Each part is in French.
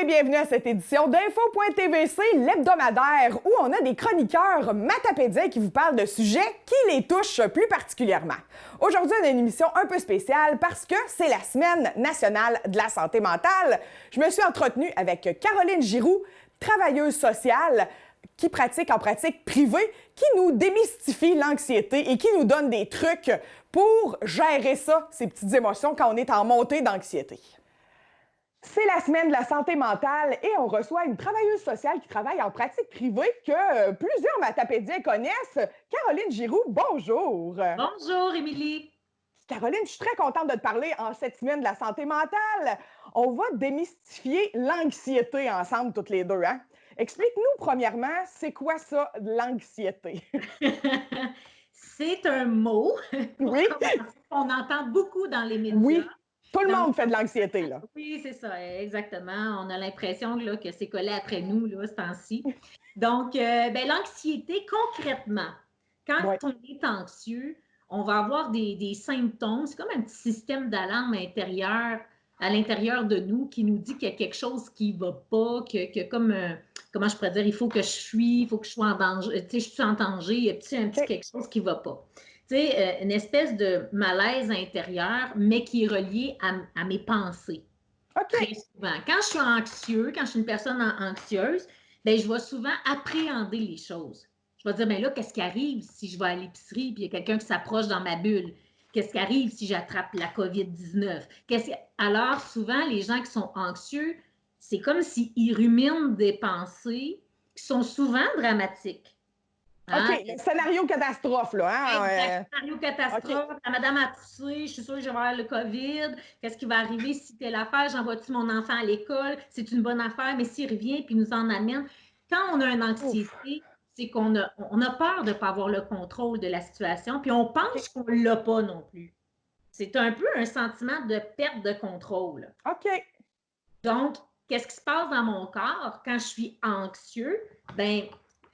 et bienvenue à cette édition d'Info.tvc, l'hebdomadaire, où on a des chroniqueurs matapédiens qui vous parlent de sujets qui les touchent plus particulièrement. Aujourd'hui, on a une émission un peu spéciale parce que c'est la Semaine nationale de la santé mentale. Je me suis entretenue avec Caroline Giroux, travailleuse sociale, qui pratique en pratique privée, qui nous démystifie l'anxiété et qui nous donne des trucs pour gérer ça, ces petites émotions, quand on est en montée d'anxiété. C'est la semaine de la santé mentale et on reçoit une travailleuse sociale qui travaille en pratique privée que plusieurs matapédiens connaissent. Caroline Giroux, bonjour! Bonjour, Émilie! Caroline, je suis très contente de te parler en cette semaine de la santé mentale. On va démystifier l'anxiété ensemble, toutes les deux, hein? Explique-nous, premièrement, c'est quoi ça, l'anxiété? C'est un mot, pour Oui? commencer, qu'on entend beaucoup dans les médias. Oui, tout le Donc, monde fait de l'anxiété, là. oui, c'est ça, exactement. On a l'impression là, que c'est collé après nous, là, ce temps-ci. Donc, l'anxiété, concrètement, quand Oui. on est anxieux, on va avoir des symptômes. C'est comme un petit système d'alarme intérieur à l'intérieur de nous qui nous dit qu'il y a quelque chose qui ne va pas, que comme, comment je pourrais dire, il faut que je fuis, il faut que je sois en danger, tu sais, je suis en danger, il y a un petit quelque chose qui ne va pas. Tu sais, une espèce de malaise intérieur, mais qui est relié à mes pensées. Très OK. souvent. Quand je suis anxieux, quand je suis une personne anxieuse, ben, je vais souvent appréhender les choses. Je vais dire, ben là, qu'est-ce qui arrive si je vais à l'épicerie et il y a quelqu'un qui s'approche dans ma bulle? Qu'est-ce qui arrive si j'attrape la COVID-19? Alors, souvent, les gens qui sont anxieux, c'est comme s'ils ruminent des pensées qui sont souvent dramatiques. OK, Hein? le scénario catastrophe, là, Exact. hein? Scénario OK. catastrophe. La madame a toussé. Je suis sûre que je vais avoir le COVID. Qu'est-ce qui va arriver si telle affaire? J'envoie-tu mon enfant à l'école? C'est une bonne affaire, mais s'il revient puis nous en amène. Quand on a une Ouf. anxiété, c'est qu'on a peur de ne pas avoir le contrôle de la situation, puis on OK. pense qu'on ne l'a pas non plus. C'est un peu un sentiment de perte de contrôle. OK. Donc, qu'est-ce qui se passe dans mon corps quand je suis anxieux? Ben,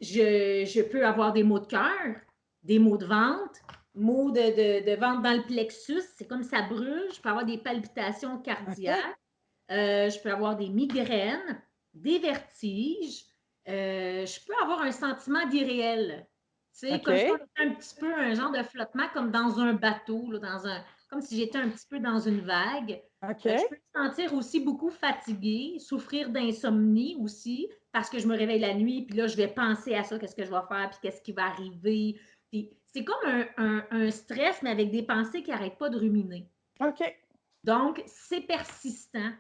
je peux avoir des maux de cœur, des maux de ventre, maux de ventre dans le plexus, c'est comme ça brûle. Je peux avoir des palpitations OK. cardiaques, je peux avoir des migraines, des vertiges, je peux avoir un sentiment d'irréel. Tu sais, comme si on OK. était un petit peu un genre de flottement, comme dans un bateau, là, comme si j'étais un petit peu dans une vague. Je OK. peux me sentir aussi beaucoup fatiguée, souffrir d'insomnie aussi, parce que je me réveille la nuit, puis là, je vais penser à ça, qu'est-ce que je vais faire, puis qu'est-ce qui va arriver. Puis c'est comme un stress, mais avec des pensées qui n'arrêtent pas de ruminer. OK. Donc, c'est persistant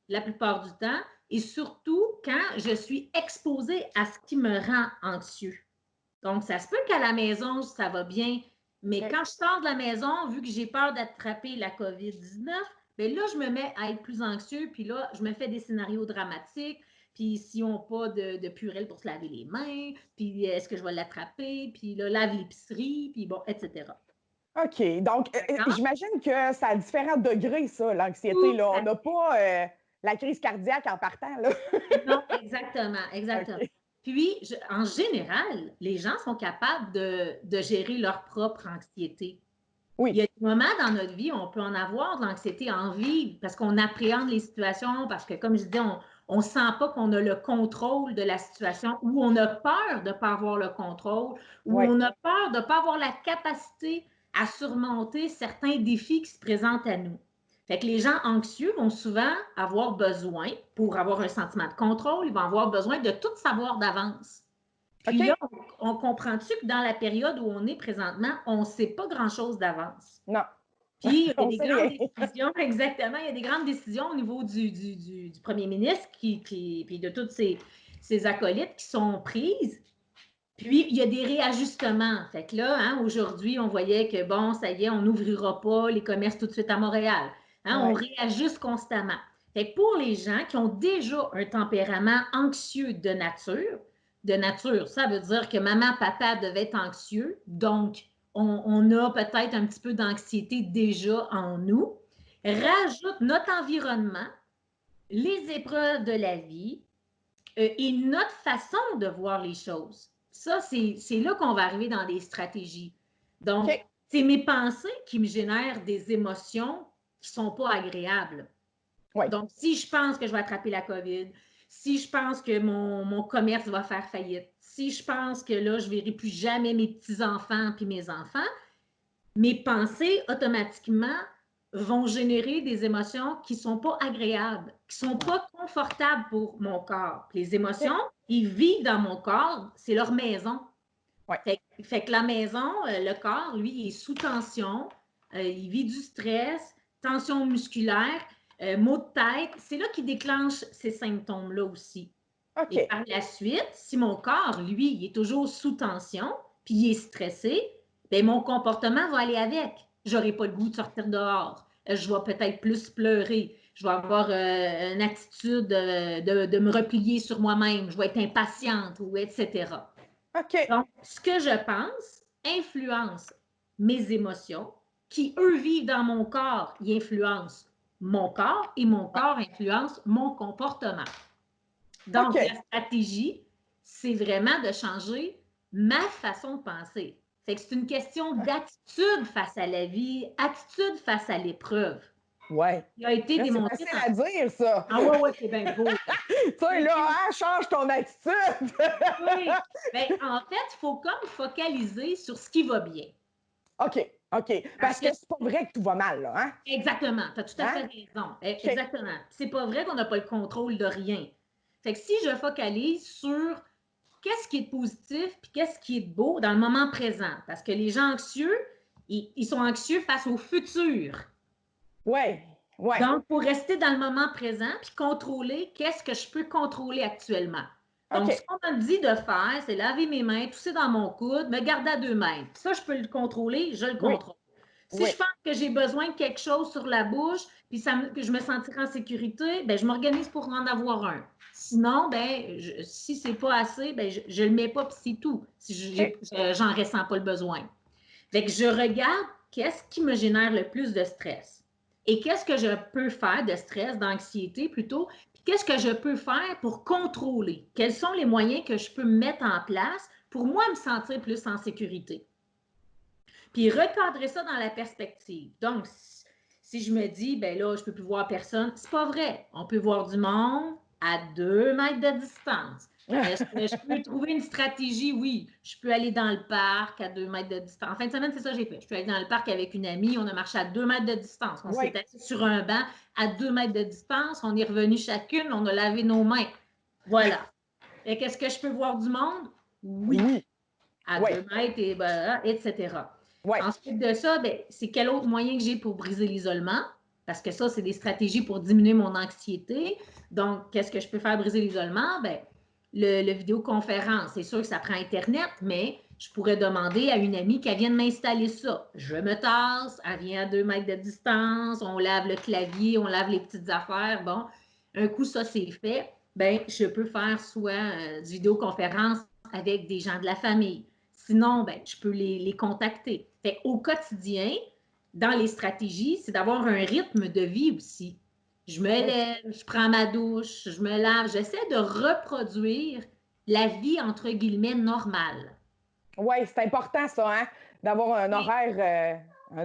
la plupart du temps, et surtout quand je suis exposée à ce qui me rend anxieux. Donc, ça se peut qu'à la maison, ça va bien, mais OK. quand je sors de la maison, vu que j'ai peur d'attraper la COVID-19, bien là, je me mets à être plus anxieux, puis là, je me fais des scénarios dramatiques, puis s'ils n'ont pas de purée pour se laver les mains, puis est-ce que je vais l'attraper, puis là, lave l'épicerie, puis bon, etc. OK. Donc, D'accord? j'imagine que ça a différents degrés, ça, l'anxiété, Tout là. On à n'a fait. pas la crise cardiaque en partant, là. Non, exactement, exactement. OK. Puis, en général, les gens sont capables de gérer leur propre anxiété. Il y a Oui. des moments dans notre vie où on peut en avoir de l'anxiété, en vivre, parce qu'on appréhende les situations, parce que, comme je disais, on ne sent pas qu'on a le contrôle de la situation, ou on a peur de ne pas avoir le contrôle, ou Oui. on a peur de ne pas avoir la capacité à surmonter certains défis qui se présentent à nous. Fait que les gens anxieux vont souvent avoir besoin, pour avoir un sentiment de contrôle, ils vont avoir besoin de tout savoir d'avance. Puis là, OK. on comprend-tu que dans la période où on est présentement, on ne sait pas grand-chose d'avance. Non. Puis il y a On des sait grandes rien. décisions, exactement, il y a des grandes décisions au niveau du premier ministre puis de tous ses acolytes qui sont prises. Puis, il y a des réajustements. Fait que là, hein, aujourd'hui, on voyait que, bon, ça y est, on n'ouvrira pas les commerces tout de suite à Montréal. Hein, on Oui. réajuste constamment. Fait que pour les gens qui ont déjà un tempérament anxieux de nature, ça veut dire que maman, papa devaient être anxieux, donc on a peut-être un petit peu d'anxiété déjà en nous. Rajoute notre environnement, les épreuves de la vie, et notre façon de voir les choses. Ça, c'est là qu'on va arriver dans les stratégies. Donc, OK. c'est mes pensées qui me génèrent des émotions qui ne sont pas agréables. Oui. Donc, si je pense que je vais attraper la COVID, Si je pense que mon commerce va faire faillite, si je pense que là, je ne verrai plus jamais mes petits-enfants puis mes enfants, mes pensées, automatiquement, vont générer des émotions qui ne sont pas agréables, qui ne sont pas confortables pour mon corps. Puis les émotions, ils vivent dans mon corps, c'est leur maison. Ouais. Fait que la maison, le corps, lui, il est sous tension, il vit du stress, tension musculaire, maux de tête. C'est là qu'il déclenche ces symptômes-là aussi. OK. Et par la suite, si mon corps, lui, il est toujours sous tension, puis il est stressé, bien, mon comportement va aller avec. Je n'aurai pas le goût de sortir dehors. Je vais peut-être plus pleurer. Je vais avoir une attitude de me replier sur moi-même. Je vais être impatiente, ou etc. OK. Donc, ce que je pense influence mes émotions, qui, eux, vivent dans mon corps, ils influencent mon corps et mon corps influence mon comportement. Donc, OK. la stratégie, c'est vraiment de changer ma façon de penser. Fait que c'est une question d'attitude face à la vie, attitude face à l'épreuve. Ouais. Il a été Là, c'est démontré facile à dire, ça. Ah ouais, c'est bien beau. Tu sais, là, hein, change ton attitude. Oui. Bien, en fait, il faut comme focaliser sur ce qui va bien. OK. OK. Parce que c'est pas vrai que tout va mal, là, hein? Exactement, tu as tout à fait Hein? raison. OK. Exactement. C'est pas vrai qu'on n'a pas le contrôle de rien. Fait que si je focalise sur qu'est-ce qui est positif puis qu'est-ce qui est beau dans le moment présent, parce que les gens anxieux, ils sont anxieux face au futur. Ouais. Ouais. Donc, pour rester dans le moment présent puis contrôler qu'est-ce que je peux contrôler actuellement. Donc, ce OK. qu'on m'a dit de faire, c'est laver mes mains, tousser dans mon coude, me garder à 2 mètres. Ça, je peux le contrôler, je le Oui. contrôle. Si Oui. je pense que j'ai besoin de quelque chose sur la bouche, puis que je me sentirai en sécurité, ben, je m'organise pour en avoir un. Sinon, ben, si c'est pas assez, ben, je le mets pas, puis c'est tout. Si j'en ressens pas le besoin. Fait que je regarde qu'est-ce qui me génère le plus de stress. Et qu'est-ce que je peux faire de stress, d'anxiété plutôt, puis qu'est-ce que je peux faire pour contrôler? Quels sont les moyens que je peux mettre en place pour moi me sentir plus en sécurité? Puis recadrer ça dans la perspective. Donc, si je me dis, ben là, je ne peux plus voir personne, c'est pas vrai. On peut voir du monde à 2 mètres de distance. Est-ce que je peux trouver une stratégie? Oui, je peux aller dans le parc à 2 mètres de distance. En fin de semaine, c'est ça que j'ai fait. Je suis allée dans le parc avec une amie, on a marché à 2 mètres de distance. On s'est assis sur un banc à 2 mètres de distance, on est revenu chacune, on a lavé nos mains. Voilà. Et qu'est-ce que je peux voir du monde? Oui. Oui. À Oui. 2 mètres, et, etc. Oui. Ensuite de ça, ben, c'est quel autre moyen que j'ai pour briser l'isolement? Parce que ça, c'est des stratégies pour diminuer mon anxiété. Donc, qu'est-ce que je peux faire briser l'isolement? Ben, le vidéoconférence, c'est sûr que ça prend Internet, mais je pourrais demander à une amie qu'elle vienne m'installer ça. Je me tasse, elle vient à 2 mètres de distance, on lave le clavier, on lave les petites affaires. Bon, un coup, ça, c'est fait. Ben, je peux faire soit du vidéoconférence avec des gens de la famille. Sinon, ben, je peux les contacter. Fait au quotidien, dans les stratégies, c'est d'avoir un rythme de vie aussi. Je me lève, je prends ma douche, je me lave, j'essaie de reproduire la vie, entre guillemets, normale. Oui, c'est important, ça, hein? D'avoir un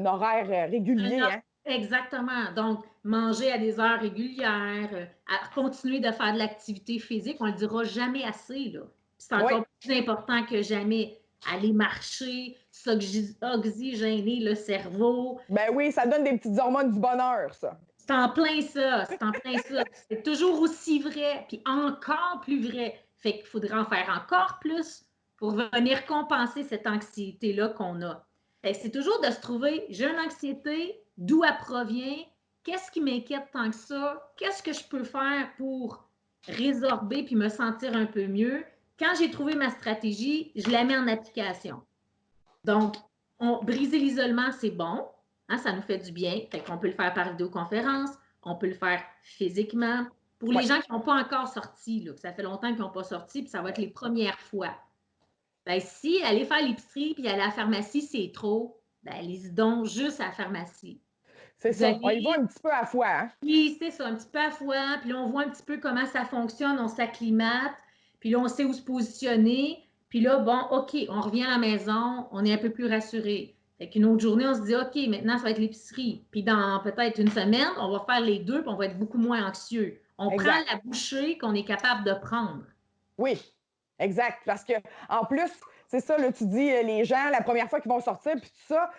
horaire régulier, hein? Exactement. Donc, manger à des heures régulières, à continuer de faire de l'activité physique, on ne le dira jamais assez, là. C'est Oui. encore plus important que jamais. Aller marcher, oxygéner le cerveau. Ben oui, ça donne des petites hormones du bonheur, ça. C'est en plein ça, c'est en plein ça. C'est toujours aussi vrai, puis encore plus vrai. Fait qu'il faudrait en faire encore plus pour venir compenser cette anxiété-là qu'on a. C'est toujours de se trouver, j'ai une anxiété, d'où elle provient, qu'est-ce qui m'inquiète tant que ça, qu'est-ce que je peux faire pour résorber puis me sentir un peu mieux. Quand j'ai trouvé ma stratégie, je la mets en application. Donc, briser l'isolement, c'est bon. Hein, ça nous fait du bien. Fait qu'on peut le faire par vidéoconférence, on peut le faire physiquement. Pour les Oui. gens qui n'ont pas encore sorti, là, que ça fait longtemps qu'ils n'ont pas sorti, puis ça va être les premières fois. Ben, si aller faire l'épicerie puis aller à la pharmacie, c'est trop, ben, allez-y donc juste à la pharmacie. C'est Vous ça. On y va allez, un petit peu à la fois, hein? oui, c'est ça, un petit peu à la fois, puis là, on voit un petit peu comment ça fonctionne, on s'acclimate, puis là, on sait où se positionner, puis là, bon, OK, on revient à la maison, on est un peu plus rassuré. Fait qu'une autre journée, on se dit, OK, maintenant, ça va être l'épicerie. Puis dans peut-être une semaine, on va faire les deux, puis on va être beaucoup moins anxieux. On prend exact. la bouchée qu'on est capable de prendre. Oui, exact. Parce que en plus, c'est ça, là, tu dis, les gens, la première fois qu'ils vont sortir, puis tout ça,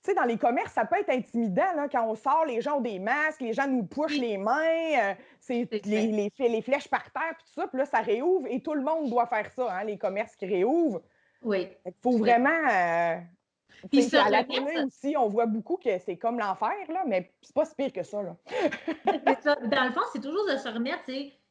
tu sais, dans les commerces, ça peut être intimidant, là, quand on sort, les gens ont des masques, les gens nous pushent Oui, les mains, c'est c'est les, vrai. les flèches par terre, puis tout ça, puis là, ça réouvre et tout le monde doit faire ça, hein, les commerces qui réouvrent. Oui, Il faut tout à fait. vraiment, Puis tu sais, se puis à la télé remettre, aussi, on voit beaucoup que c'est comme l'enfer, là, mais c'est pas si pire que ça, là. c'est ça. Dans le fond, c'est toujours de se remettre,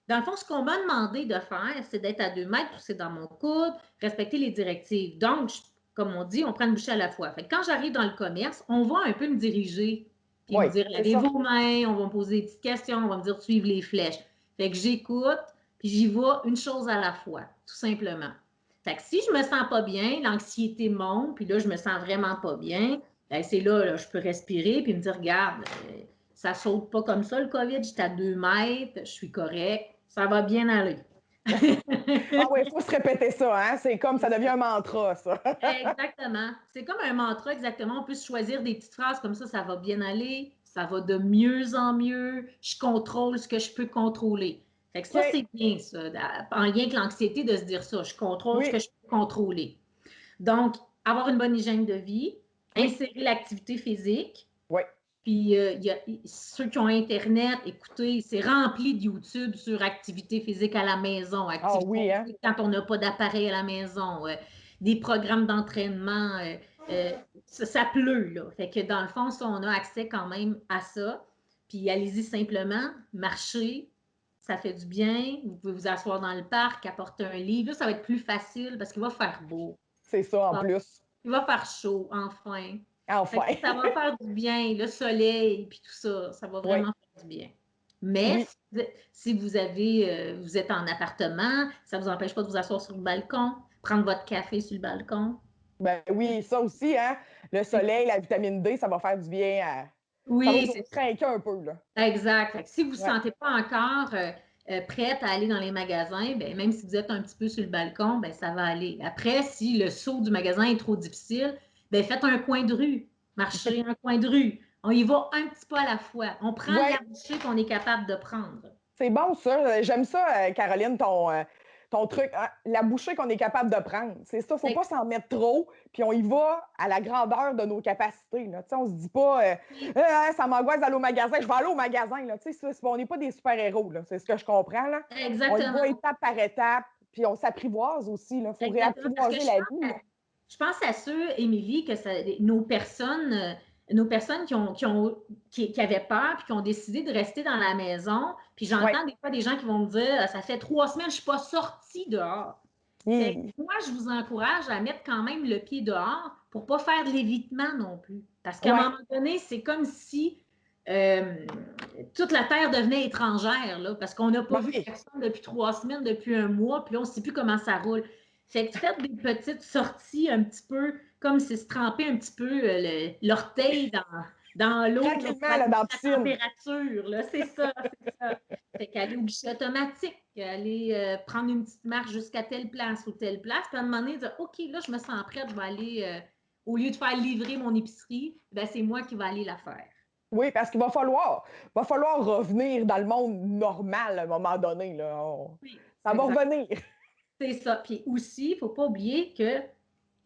dans le fond, ce qu'on m'a demandé de faire, c'est d'être à 2 mètres, pousser dans mon coude, respecter les directives. Donc, comme on dit, on prend une bouchée à la fois. Fait que quand j'arrive dans le commerce, on va un peu me diriger, puis me Oui, dire, c'est lavez ça. vos mains, on va me poser des petites questions, on va me dire de suivre les flèches. Fait que j'écoute, puis j'y vais une chose à la fois, tout simplement. Fait que si je me sens pas bien, l'anxiété monte, puis là, je me sens vraiment pas bien, ben c'est là, je peux respirer, puis me dire, regarde, ça saute pas comme ça, le COVID. J'étais à 2 mètres, je suis correct, ça va bien aller. Ah oui, il faut se répéter ça, hein? C'est comme ça devient un mantra, ça. Exactement. C'est comme un mantra, exactement. On peut se choisir des petites phrases comme ça va bien aller, ça va de mieux en mieux, je contrôle ce que je peux contrôler. Fait que ça, OK. c'est bien, ça, en lien avec l'anxiété de se dire ça, je contrôle ce Oui, que je peux contrôler. Donc, avoir une bonne hygiène de vie, oui, insérer l'activité physique, oui. puis, ceux qui ont Internet, écoutez, c'est rempli de YouTube sur activité physique à la maison, Ah activité oui, hein? physique quand on n'a pas d'appareil à la maison, des programmes d'entraînement. Euh, ça pleut, là. Fait que dans le fond, ça, on a accès quand même à ça. Puis, allez-y simplement, marchez, ça fait du bien. Vous pouvez vous asseoir dans le parc, apporter un livre. Là, ça va être plus facile parce qu'il va faire beau. C'est ça en plus. Il va faire chaud, enfin. Fait que Enfin. ça va faire du bien, le soleil, puis tout ça, ça va Oui, vraiment faire du bien. Mais oui. si vous avez, vous êtes en appartement, ça ne vous empêche pas de vous asseoir sur le balcon, prendre votre café sur le balcon. Ben oui, ça aussi, hein? Le soleil, la vitamine D, ça va faire du bien ça va Oui, nous c'est trinquer un peu, là. exact. Fait que si vous ne vous Ouais. sentez pas encore prête à aller dans les magasins, ben, même si vous êtes un petit peu sur le balcon, ben, ça va aller. Après, si le saut du magasin est trop difficile, ben, faites un coin de rue, marchez un coin de rue. On y va un petit peu à la fois. On prend la Ouais, bouchée qu'on est capable de prendre. c'est bon ça. J'aime ça, Caroline, ton truc. Hein, la bouchée qu'on est capable de prendre. C'est ça, faut pas s'en mettre trop, puis on y va à la grandeur de nos capacités. Là. Tu sais, on se dit pas ça m'angoisse d'aller au magasin, je vais aller au magasin. Là. Tu sais, on n'est pas des super-héros, là. C'est ce que je comprends. Là. On y va Exactement. étape par étape, puis on s'apprivoise aussi. Il faut Exactement. Parce que réapprivoiser la vie. Là. je pense à ceux, Émilie, que nos personnes qui avaient peur puis qui ont décidé de rester dans la maison. Puis Oui. j'entends des fois des gens qui vont me dire, ça fait 3 semaines, je ne suis pas sortie dehors. Fait que moi, je vous encourage à mettre quand même le pied dehors pour ne pas faire de l'évitement non plus. Parce qu'à un Oui. moment donné, c'est comme si euh, toute la Terre devenait étrangère, là, parce qu'on n'a pas vu Oui. personne depuis 3 semaines, depuis un mois, puis là, on ne sait plus comment ça roule. Fait que faites des petites sorties un petit peu, comme si se tremper un petit peu l'orteil dans l'eau là, pour Tranquillement, aller là, dans la la piscine. température. Là. C'est ça, c'est ça. Fait qu'aller au guichet automatique, aller prendre une petite marche jusqu'à telle place ou telle place, puis à un moment donné, dire OK, là, je me sens prête, je vais aller, au lieu de faire livrer mon épicerie, ben, c'est moi qui vais aller la faire. Oui, parce qu'il va falloir revenir dans le monde normal à un moment donné. Là. Oui, Ça va exact. revenir. C'est ça. Puis aussi, il ne faut pas oublier que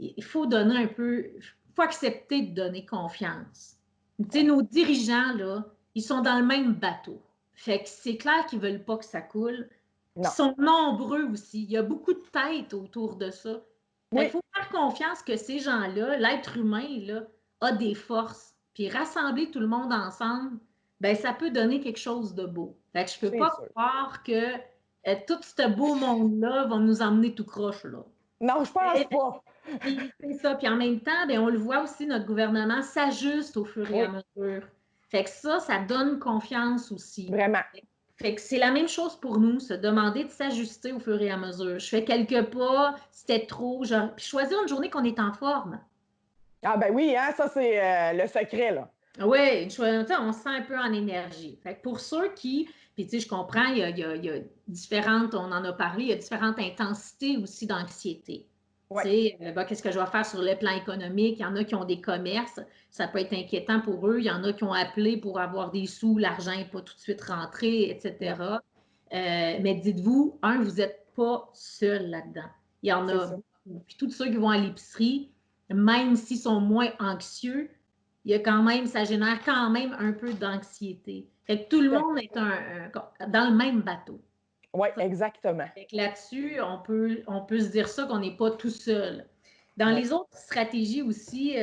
il faut donner un peu, il faut accepter de donner confiance. Tu sais, nos dirigeants, là, ils sont dans le même bateau. Fait que c'est clair qu'ils ne veulent pas que ça coule. Puis Non. ils sont nombreux aussi. Il y a beaucoup de têtes autour de ça. Fait qu'il Oui, faut faire confiance que ces gens-là, l'être humain, là, a des forces. Puis rassembler tout le monde ensemble, ben ça peut donner quelque chose de beau. Fait que je ne peux c'est pas sûr. croire que tout ce beau monde-là va nous emmener tout croche, là. Non, je pense pas. Puis c'est ça. Puis en même temps, bien, on le voit aussi, notre gouvernement s'ajuste au fur et à Oui, mesure. Fait que ça donne confiance aussi. vraiment. Fait que c'est la même chose pour nous, se demander de s'ajuster au fur et à mesure. Je fais quelques pas, c'était trop, genre, puis choisir une journée qu'on est en forme. Ah ben oui, hein, ça c'est le secret, là. Oui, on se sent un peu en énergie. Fait que pour ceux qui, puis tu sais, je comprends, il y a différentes, on en a parlé, il y a différentes intensités aussi d'anxiété. Ouais. Qu'est-ce que je vais faire sur le plan économique? Il y en a qui ont des commerces, ça peut être inquiétant pour eux. Il y en a qui ont appelé pour avoir des sous, l'argent n'est pas tout de suite rentré, etc. Mais dites-vous, vous n'êtes pas seul là-dedans. Il y en C'est a ça. beaucoup. Puis tous ceux qui vont à l'épicerie, même s'ils sont moins anxieux, il y a quand même, ça génère quand même un peu d'anxiété. Fait que tout le monde est dans le même bateau. Oui, exactement. Là-dessus, on peut se dire ça qu'on n'est pas tout seul. Dans Oui. les autres stratégies aussi,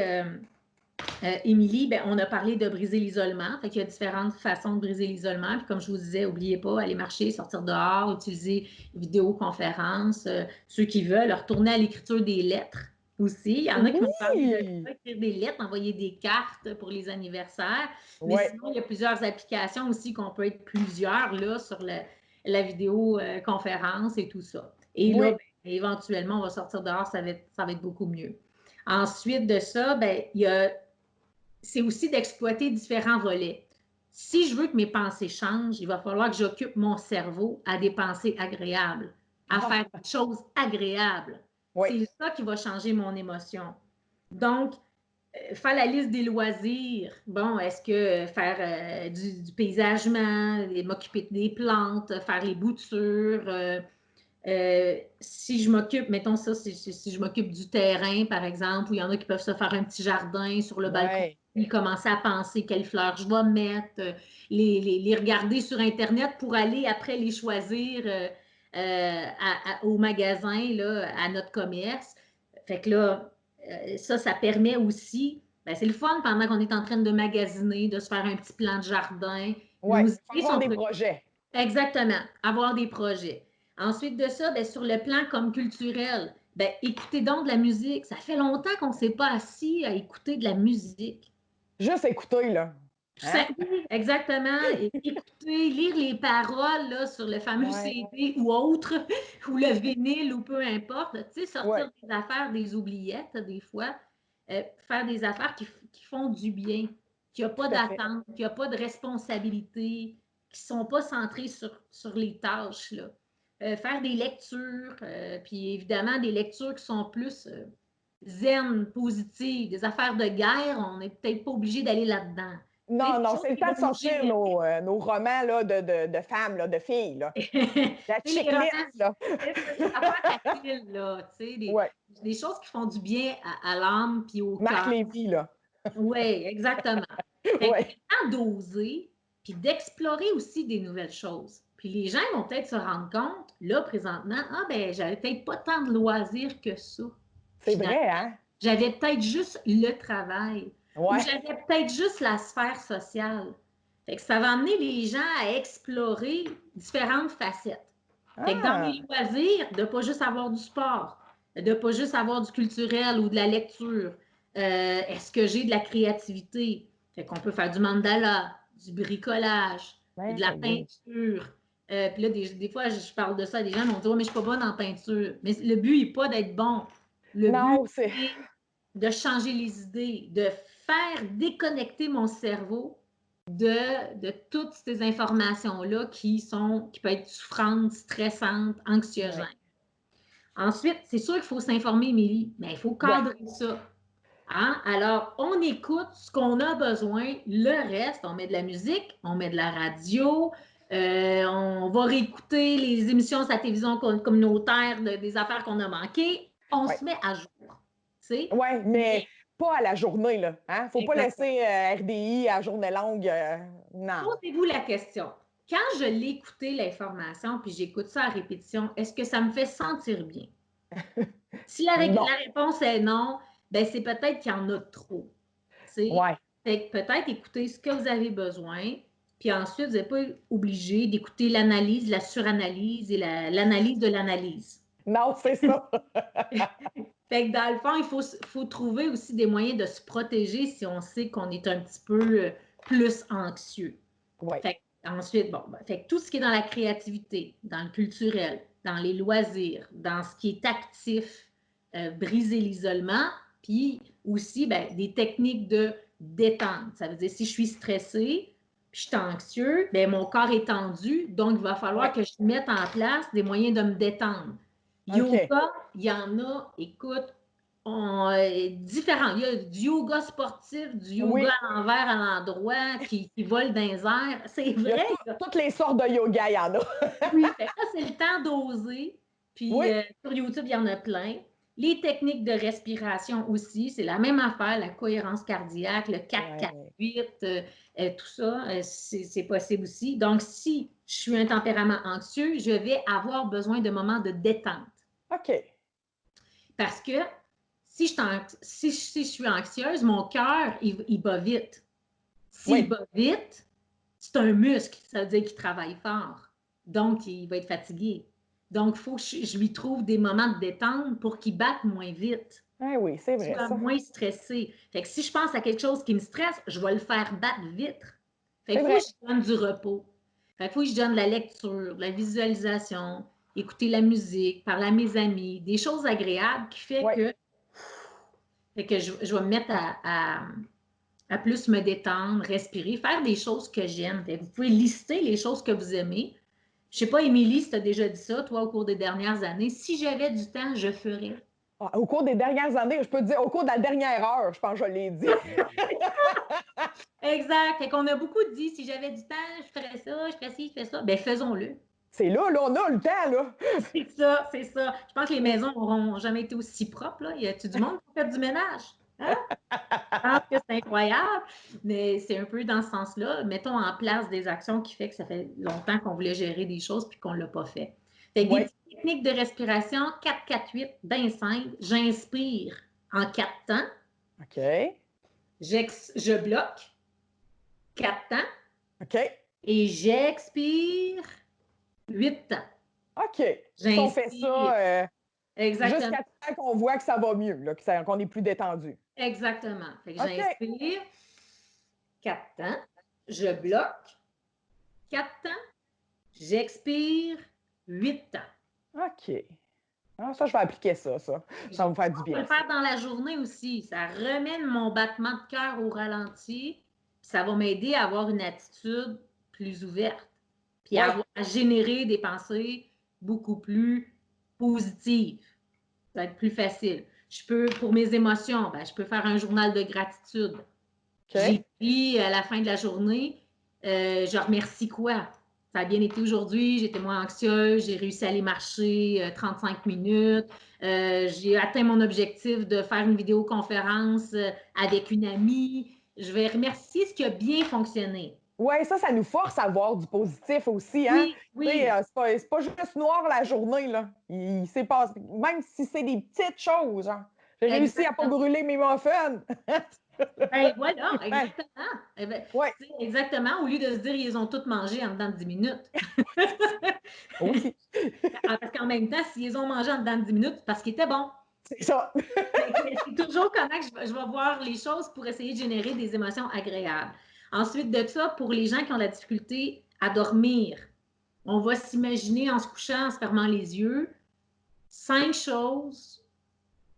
Émilie, on a parlé de briser l'isolement. Fait qu'il y a différentes façons de briser l'isolement. Puis comme je vous disais, n'oubliez pas, aller marcher, sortir dehors, utiliser vidéoconférence. Ceux qui veulent, retourner à l'écriture des lettres aussi. Il y en a qui m'ont parlé de Oui! ça, écrire des lettres, envoyer des cartes pour les anniversaires. Mais Oui. sinon, il y a plusieurs applications aussi qu'on peut être plusieurs là, sur la vidéoconférence et tout ça. Et là, Oui. éventuellement, on va sortir dehors, ça va être beaucoup mieux. Ensuite de ça, c'est aussi d'exploiter différents volets. Si je veux que mes pensées changent, il va falloir que j'occupe mon cerveau à des pensées agréables, à Ah, faire des choses agréables. oui. C'est ça qui va changer mon émotion. Donc, faire la liste des loisirs. Bon, est-ce que faire du paysagement, m'occuper des plantes, faire les boutures, si je m'occupe, mettons ça, si je m'occupe du terrain, par exemple, où il y en a qui peuvent se faire un petit jardin sur le balcon, Oui. puis commencer à penser quelles fleurs je vais mettre, les regarder sur Internet pour aller après les choisir au magasin, là, à notre commerce. Fait que là, ça permet aussi, c'est le fun pendant qu'on est en train de magasiner, de se faire un petit plan de jardin. Oui. Nos Faut idées avoir sont des projets. Exactement, avoir des projets. Ensuite de ça, sur le plan comme culturel, écoutez donc de la musique. Ça fait longtemps qu'on ne s'est pas assis à écouter de la musique. Juste écouter, là. Hein? Oui, exactement. Écouter, lire les paroles là, sur le fameux Oui. CD ou autre, ou le vinyle ou peu importe. Tu sais, Oui. sortir des affaires, des oubliettes, des fois. Faire des affaires qui font du bien, qui n'ont pas Tout à fait. d'attente, qui n'ont pas de responsabilité, qui ne sont pas centrées sur les tâches. Là. Faire des lectures, puis évidemment des lectures qui sont plus zen, positives, des affaires de guerre, on n'est peut-être pas obligé d'aller là-dedans. Tu sais, Non, des non, choses c'est le qui temps de vont nous sortir générer. nos romans là, de femmes, là, de filles. Là. Tu La sais, les checklist, romans, là. c'est ça, des affaires faciles, là, tu sais, Oui. des choses qui font du bien à l'âme puis au Marc cœur. Lévy, là. Oui, exactement. Fait que Oui. c'est le temps d'oser, puis d'explorer aussi des nouvelles choses. Puis les gens vont peut-être se rendre compte, là, présentement, j'avais peut-être pas tant de loisirs que ça, C'est finalement. vrai, hein? J'avais peut-être juste le travail ou Oui. j'avais peut-être juste la sphère sociale. Fait que ça va amener les gens à explorer différentes facettes. Fait que dans Ah, mes loisirs, de ne pas juste avoir du sport, de ne pas juste avoir du culturel ou de la lecture. Est-ce que j'ai de la créativité? Fait qu'on peut faire du mandala, du bricolage, de la oui. peinture. Puis là, des fois, je parle de ça à des gens, ils vont dire, mais je ne suis pas bonne en peinture. Mais le but n'est pas d'être bon. Le but, Non, c'est. c'est de changer les idées, de faire déconnecter mon cerveau de toutes ces informations-là qui peuvent être souffrantes, stressantes, anxiogènes. Oui. Ensuite, c'est sûr qu'il faut s'informer, Émilie, mais il faut Oui. cadrer ça. Hein? Alors, on écoute ce qu'on a besoin, le reste, on met de la musique, on met de la radio, on va réécouter les émissions de la télévision communautaire des affaires qu'on a manquées, on Oui. se met à jour. Tu sais? Oui, mais Mais, pas à la journée, là. Hein? Faut pas exactement. laisser RDI à journée longue. Non. Posez-vous la question. Quand je l'ai écouté, l'information, puis j'écoute ça à répétition, est-ce que ça me fait sentir bien? Si la Non. réponse est non, c'est peut-être qu'il y en a trop. Oui. Fait que peut-être écouter ce que vous avez besoin, puis ensuite, vous n'êtes pas obligé d'écouter l'analyse, la suranalyse et l'analyse de l'analyse. Non, c'est ça. Fait que dans le fond, il faut trouver aussi des moyens de se protéger si on sait qu'on est un petit peu plus anxieux. Oui. Fait ensuite, fait que tout ce qui est dans la créativité, dans le culturel, dans les loisirs, dans ce qui est actif, briser l'isolement, puis aussi des techniques de détente. Ça veut dire si je suis stressée, puis je suis anxieux, mon corps est tendu, donc il va Oui. falloir que je mette en place des moyens de me détendre. OK. Yoga, il y en a, écoute, différents. Il y a du yoga sportif, du Oui. yoga à l'envers, à l'endroit, qui vole dans les airs. C'est Il y a vrai. toutes les sortes de yoga, il y en a. Oui, fait que là, c'est le temps d'oser. Puis Oui. sur YouTube, il y en a plein. Les techniques de respiration aussi, c'est la même affaire, la cohérence cardiaque, le 4-4-8, tout ça, c'est possible aussi. Donc, si je suis un tempérament anxieux, je vais avoir besoin de moments de détente. OK. Parce que si je suis anxieuse, mon cœur, il bat vite. S'il bat vite, c'est un muscle, ça veut dire qu'il travaille fort. Donc, il va être fatigué. Donc, il faut que je lui trouve des moments de détente pour qu'il batte moins vite. Ah oui, c'est vrai, Soit ça. moins stressé. Fait que si je pense à quelque chose qui me stresse, je vais le faire battre vite. Fait C'est qu'il faut vrai. que je donne du repos. Fait qu'il faut que je donne de la lecture, de la visualisation, écouter la musique, parler à mes amis, des choses agréables qui fait Oui. que je vais me mettre à plus me détendre, respirer, faire des choses que j'aime. Vous pouvez lister les choses que vous aimez. Je ne sais pas, Émilie, si tu as déjà dit ça, toi, au cours des dernières années. Si j'avais du temps, je ferais. Au cours des dernières années, je peux te dire, au cours de la dernière heure, je pense que je l'ai dit. Exact. Fait qu'on a beaucoup dit, si j'avais du temps, je ferais ça, je ferais ci, je ferais ça. Bien, faisons-le. C'est là, on a le temps, là. C'est ça, c'est ça. Je pense que les maisons n'auront jamais été aussi propres, là. Y a-tu du monde qui fait du ménage? Hein? Je pense que c'est incroyable, mais c'est un peu dans ce sens-là. Mettons en place des actions qui fait que ça fait longtemps qu'on voulait gérer des choses puis qu'on ne l'a pas fait. Fait que des petites techniques de respiration, 4-4-8, bien simple. J'inspire en 4 temps. OK. Je bloque 4 temps. OK. Et j'expire 8 temps. OK. Si on fait ça Exactement. jusqu'à temps qu'on voit que ça va mieux, qu'on est plus détendu. Exactement. Fait que OK. j'inspire 4 temps. Je bloque 4 temps. J'expire 8 temps. OK. Ah, ça, je vais appliquer ça. Ça va me faire du Je bien. peux le faire dans la journée aussi. Ça remène mon battement de cœur au ralenti. Ça va m'aider à avoir une attitude plus ouverte. Puis à générer des pensées beaucoup plus positives. Ça va être plus facile. Pour mes émotions, je peux faire un journal de gratitude. OK. J'écris à la fin de la journée, je remercie quoi? Ça a bien été aujourd'hui, j'étais moins anxieuse, j'ai réussi à aller marcher 35 minutes, j'ai atteint mon objectif de faire une vidéoconférence avec une amie. Je vais remercier ce qui a bien fonctionné. Oui, ça nous force à voir du positif aussi, hein? Oui, oui. C'est pas juste noir la journée, là. Il s'est passé, même si c'est des petites choses, genre. J'ai réussi à pas brûler mes muffins. Ben voilà, exactement. Ouais. Exactement, au lieu de se dire ils ont tous mangé en dedans de 10 minutes. Aussi. Parce qu'en même temps, s'ils ont mangé en dedans de 10 minutes, c'est parce qu'ils étaient bons. C'est ça. C'est toujours comment que je vais voir les choses pour essayer de générer des émotions agréables. Ensuite de ça, pour les gens qui ont la difficulté à dormir, on va s'imaginer en se couchant, en se fermant les yeux, 5 choses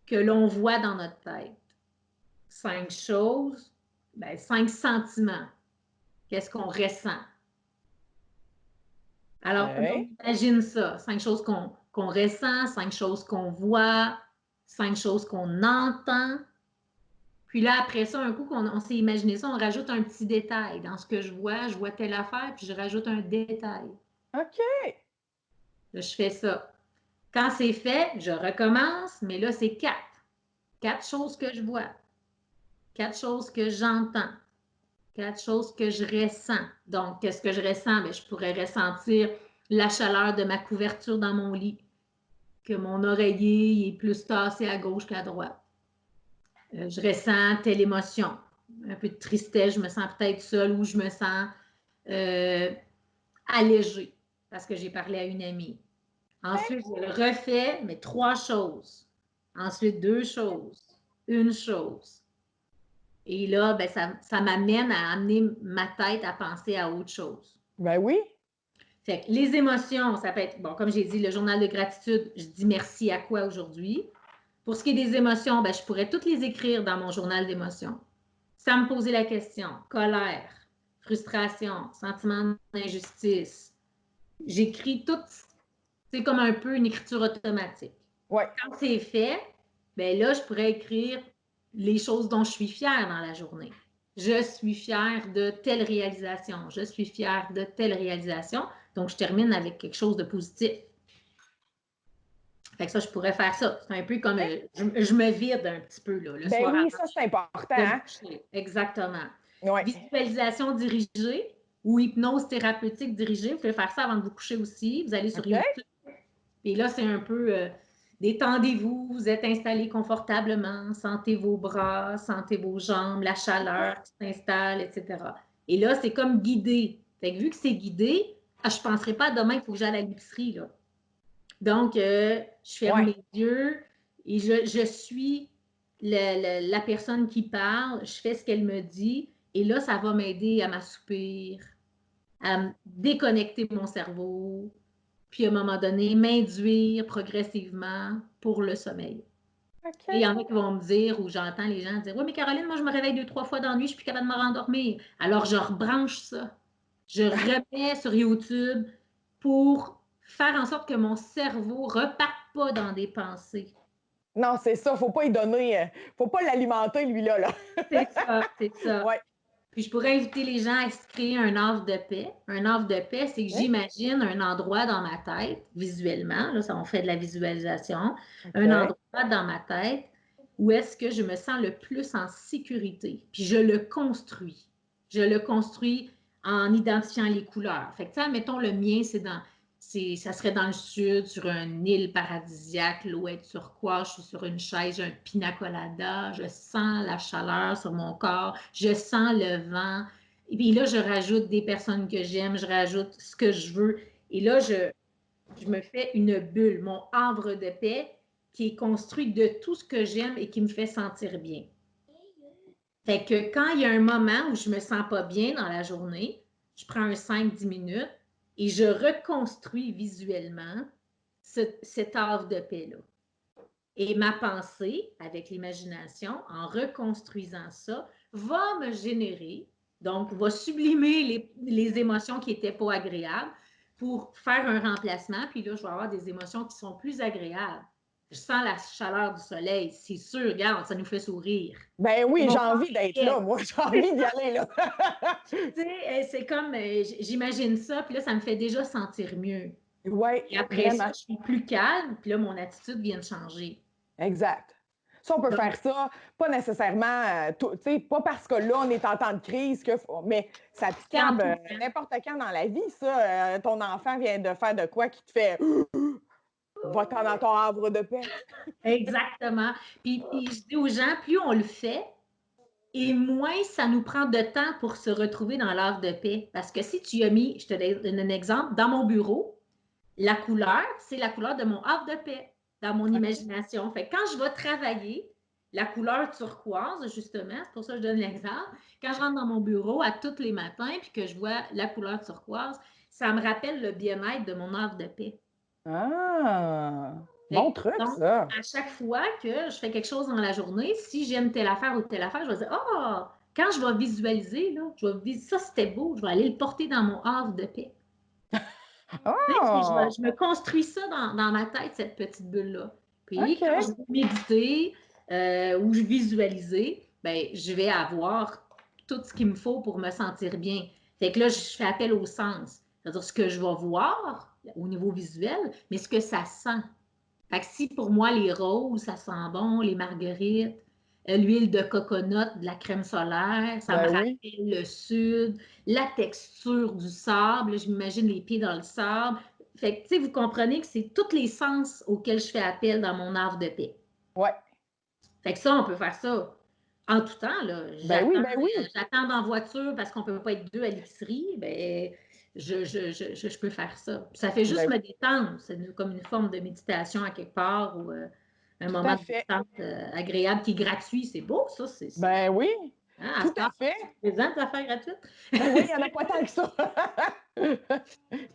que l'on voit dans notre tête. 5 choses, 5 sentiments. Qu'est-ce qu'on ressent? Alors, on imagine ça. 5 choses qu'on ressent, 5 choses qu'on voit, 5 choses qu'on entend. Puis là, après ça, un coup qu'on s'est imaginé ça, on rajoute un petit détail. Dans ce que je vois telle affaire, puis je rajoute un détail. OK. Là, je fais ça. Quand c'est fait, je recommence, mais là, c'est 4. 4 choses que je vois. 4 choses que j'entends. 4 choses que je ressens. Donc, qu'est-ce que je ressens? Bien, je pourrais ressentir la chaleur de ma couverture dans mon lit, que mon oreiller est plus tassé à gauche qu'à droite. Je ressens telle émotion. Un peu de tristesse, je me sens peut-être seule ou je me sens allégée parce que j'ai parlé à une amie. Ensuite, je le refais, mais 3 choses. Ensuite, 2 choses. Une chose. Et là, ça m'amène à amener ma tête à penser à autre chose. Ben oui. Fait que les émotions, ça peut être, bon, comme j'ai dit, le journal de gratitude, je dis merci à quoi aujourd'hui. Pour ce qui est des émotions, je pourrais toutes les écrire dans mon journal d'émotions. Sans me poser la question. Colère, frustration, sentiment d'injustice. J'écris tout, c'est comme un peu une écriture automatique. Ouais. Quand c'est fait, ben là, je pourrais écrire les choses dont je suis fière dans la journée. Je suis fière de telle réalisation. Je suis fière de telle réalisation. Donc, je termine avec quelque chose de positif. Fait que ça, je pourrais faire ça. C'est un peu comme je me vide un petit peu là, le Ben soir oui, avant ça, c'est important, de me hein? coucher. Exactement. Ouais. Visualisation dirigée ou hypnose thérapeutique dirigée. Vous pouvez faire ça avant de vous coucher aussi. Vous allez sur OK? YouTube. Et là, c'est un peu détendez-vous, vous êtes installé confortablement, sentez vos bras, sentez vos jambes, la chaleur qui s'installe, etc. Et là, c'est comme guidé. Fait que vu que c'est guidé, je ne penserai pas demain qu'il faut que j'aille à l'épicerie, là. Donc, je ferme Ouais. mes yeux et je suis la personne qui parle, je fais ce qu'elle me dit et là, ça va m'aider à m'assoupir, à déconnecter mon cerveau, puis à un moment donné, m'induire progressivement pour le sommeil. Et il y OK. en a qui vont me dire, ou j'entends les gens dire, oui, mais Caroline, moi, je me réveille 2, 3 fois dans la nuit, je suis plus capable de me rendormir. Alors, je rebranche ça. Je remets sur YouTube pour faire en sorte que mon cerveau ne reparte pas dans des pensées. Non, c'est ça, faut pas y donner, faut pas l'alimenter, lui-là, là. C'est ça, c'est ça. Ouais. Puis je pourrais inviter les gens à se créer un havre de paix. Un havre de paix, c'est que OK. j'imagine un endroit dans ma tête, visuellement, là, ça on fait de la visualisation, un OK. endroit dans ma tête où est-ce que je me sens le plus en sécurité. Puis je le construis. Je le construis en identifiant les couleurs. Fait que, mettons, le mien, ça serait dans le sud, sur une île paradisiaque, l'eau est turquoise, je suis sur une chaise, j'ai un pina colada, je sens la chaleur sur mon corps, je sens le vent. Et puis là, je rajoute des personnes que j'aime, je rajoute ce que je veux. Et là, je me fais une bulle, mon havre de paix qui est construit de tout ce que j'aime et qui me fait sentir bien. Fait que quand il y a un moment où je me sens pas bien dans la journée, je prends un 5-10 minutes et je reconstruis visuellement cet havre de paix-là. Et ma pensée, avec l'imagination, en reconstruisant ça, va me générer, donc va sublimer les émotions qui n'étaient pas agréables pour faire un remplacement. Puis là, je vais avoir des émotions qui sont plus agréables. Je sens la chaleur du soleil, c'est sûr, regarde, ça nous fait sourire. Ben Et oui, mon j'ai corps envie d'être est là, moi, j'ai envie d'y aller, là. tu sais, c'est comme, j'imagine ça, puis là, ça me fait déjà sentir mieux. Ouais, Et après ça, vraiment. je suis plus calme, puis là, mon attitude vient de changer. Exact. Ça, on peut Donc, faire ça, pas nécessairement, tu sais, pas parce que là, on est en temps de crise, mais c'est c'est en applicable tout temps. n'importe quand dans la vie, ça. Ton enfant vient de faire de quoi qui te fait va-t'en dans ton havre de paix. Exactement. Puis je dis aux gens, plus on le fait, et moins ça nous prend de temps pour se retrouver dans l'heure de paix. Parce que si tu as mis, je te donne un exemple, dans mon bureau, la couleur, c'est la couleur de mon havre de paix, dans mon OK. imagination. Fait que quand je vais travailler, la couleur turquoise, justement, c'est pour ça que je donne l'exemple, quand je rentre dans mon bureau à tous les matins puis que je vois la couleur turquoise, ça me rappelle le bien-être de mon havre de paix. Ah! Bon Fait truc, donc, ça. à chaque fois que je fais quelque chose dans la journée, si j'aime telle affaire ou telle affaire, je vais dire, ah, quand je vais visualiser, là, ça c'était beau, je vais aller le porter dans mon havre de paix. Ah! Je me construis ça dans ma tête, cette petite bulle-là. Puis quand je OK. vais méditer ou je visualiser, ben, je vais avoir tout ce qu'il me faut pour me sentir bien. Fait que là, je fais appel au sens. C'est-à-dire ce que je vais voir au niveau visuel, mais ce que ça sent. Fait que si pour moi, les roses, ça sent bon, les marguerites, l'huile de coconut, de la crème solaire, ça me Ben rappelle oui. le sud, la texture du sable, je m'imagine les pieds dans le sable. Fait que, tu sais, vous comprenez que c'est tous les sens auxquels je fais appel dans mon art de paix. Ouais. Fait que ça, on peut faire ça en tout temps, là. Ben oui, ben oui. J'attends dans la voiture parce qu'on ne peut pas être deux à l'épicerie, ben, je peux faire ça. Ça fait juste Ben, me détendre. C'est comme une forme de méditation à quelque part ou un tout moment à de fait. détente agréable qui est gratuit. C'est beau, ça. Ben oui, Hein, à tout cette à heure, fait. c'est présent, des affaires gratuites. Ben oui, il n'y en a pas tant que ça.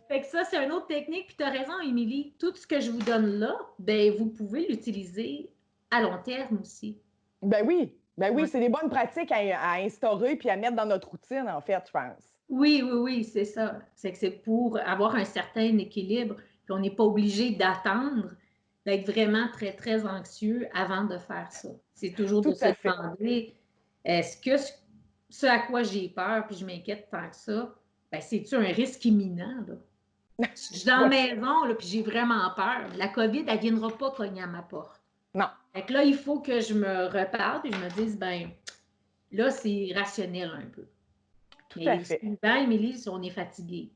Fait que ça, c'est une autre technique. Puis tu as raison, Émilie. Tout ce que je vous donne là, ben, vous pouvez l'utiliser à long terme aussi. Ben oui. Ben oui, Ouais. c'est des bonnes pratiques à instaurer puis à mettre dans notre routine, en fait, je pense. Oui, oui, oui, c'est ça. C'est que c'est pour avoir un certain équilibre, puis on n'est pas obligé d'attendre d'être vraiment très, très anxieux avant de faire ça. C'est toujours de Tout se à fait. demander, est-ce que ce à quoi j'ai peur, puis je m'inquiète tant que ça, ben, c'est-tu un risque imminent, là? Je suis dans la Ouais. maison, là, puis j'ai vraiment peur. La COVID, elle ne viendra pas cogner à ma porte. Non, Fait que là, il faut que je me reparle et je me dise, ben, là, c'est rationnel un peu. tout à Mais fait. souvent, Émilie, si on est fatigué,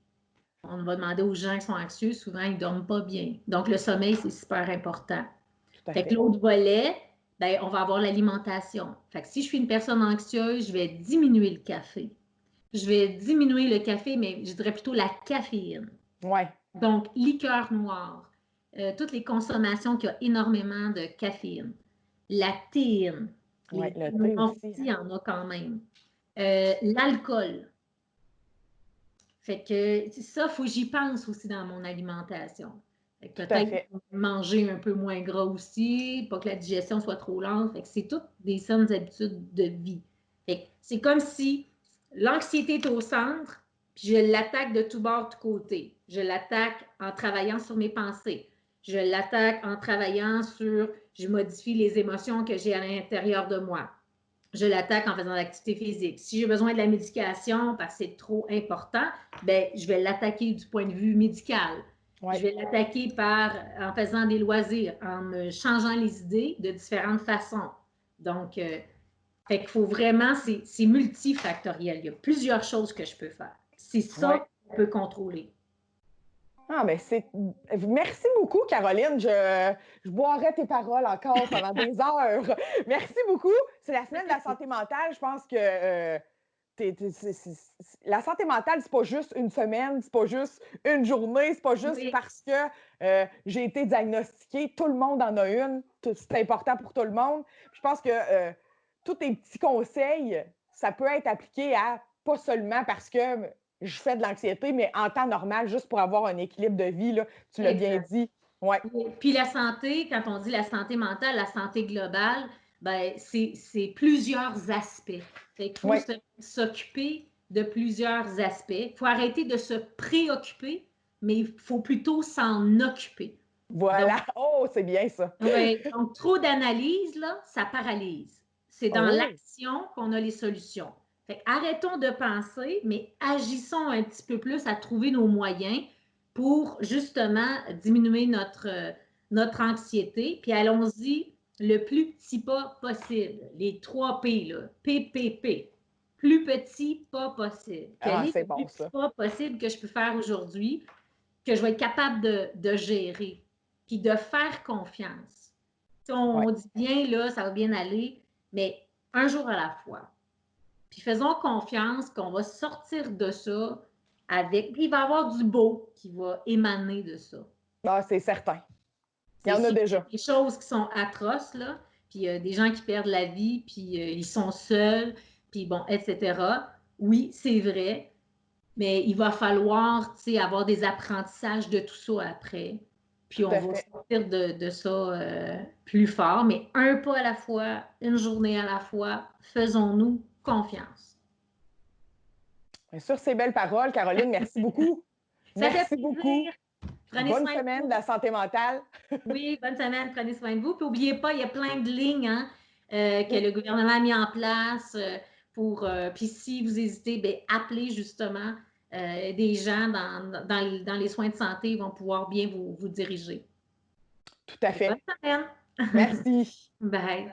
on va demander aux gens qui sont anxieux, souvent, ils ne dorment pas bien. Donc, le sommeil, c'est super important. Tout à Fait que fait. l'autre volet, ben, on va avoir l'alimentation. Fait que si je suis une personne anxieuse, je vais diminuer le café. Je vais diminuer le café, mais je dirais plutôt la caféine. Ouais. Donc, liqueur noire, toutes les consommations qui ont énormément de caféine. La théine, Ouais, les le thés thé noirs aussi, aussi, hein. il y en a quand même. L'alcool. Fait que ça, il faut que j'y pense aussi dans mon alimentation. Fait que Tout à peut-être fait. manger un peu moins gras aussi, pas que la digestion soit trop lente. Fait que c'est toutes des saines habitudes de vie. Fait que c'est comme si l'anxiété est au centre, puis je l'attaque de tous bords, de côté. Je l'attaque en travaillant sur mes pensées. Je l'attaque en travaillant sur, je modifie les émotions que j'ai à l'intérieur de moi. Je l'attaque en faisant de l'activité physique. Si j'ai besoin de la médication parce que c'est trop important, ben, je vais l'attaquer du point de vue médical. Je Ouais. vais l'attaquer en faisant des loisirs, en me changeant les idées de différentes façons. Donc, fait qu'il faut vraiment, c'est multifactoriel. Il y a plusieurs choses que je peux faire. C'est Ouais. ça qu'on peut contrôler. Ah, mais c'est. Merci beaucoup, Caroline. Je boirai tes paroles encore pendant des heures. Merci beaucoup. C'est la semaine de la santé mentale. Je pense que la santé mentale, c'est pas juste une semaine, c'est pas juste une journée, c'est pas juste Oui, parce que j'ai été diagnostiquée. Tout le monde en a une. C'est important pour tout le monde. Puis je pense que tous tes petits conseils, ça peut être appliqué à pas seulement parce que je fais de l'anxiété, mais en temps normal, juste pour avoir un équilibre de vie, là, tu l'as bien exact. dit. Ouais, Oui. Puis la santé, quand on dit la santé mentale, la santé globale, ben, c'est plusieurs aspects. Fait qu'il faut ouais, s'occuper de plusieurs aspects. Il faut arrêter de se préoccuper, mais il faut plutôt s'en occuper. Donc, voilà. Oh, c'est bien ça. ouais, donc trop d'analyse, là, ça paralyse. C'est dans Oh, l'action qu'on a les solutions. Fait arrêtons de penser, mais agissons un petit peu plus à trouver nos moyens pour justement diminuer notre anxiété. Puis allons-y le plus petit pas possible. Les 3 P, là. PPP. Plus petit pas possible. Quel ah, est c'est le plus bon petit ça. pas possible que je peux faire aujourd'hui, que je vais être capable de gérer? Puis de faire confiance. Si Ouais, on dit bien, là, ça va bien aller, mais un jour à la fois. Puis faisons confiance qu'on va sortir de ça avec. Puis il va y avoir du beau qui va émaner de ça. ah, c'est certain. Il y C'est en a sûr qu'il y déjà. a des choses qui sont atroces, là, puis des gens qui perdent la vie, puis ils sont seuls, puis bon, etc. Oui, c'est vrai, mais il va falloir, tu sais, avoir des apprentissages de tout ça après. Puis Tout on à va fait. sortir de ça plus fort, mais un pas à la fois, une journée à la fois, faisons-nous confiance. Sur ces belles paroles, Caroline, merci beaucoup. Ça fait Merci beaucoup. plaisir. Prenez Bonne soin de semaine vous. de la santé mentale. Oui, bonne semaine. Prenez soin de vous. Puis n'oubliez pas, il y a plein de lignes, hein, que Oui, le gouvernement a mis en place pour. Puis si vous hésitez, bien, appelez justement des gens dans les soins de santé. Ils vont pouvoir bien vous diriger. tout à Bonne fait. semaine. Merci. Bye.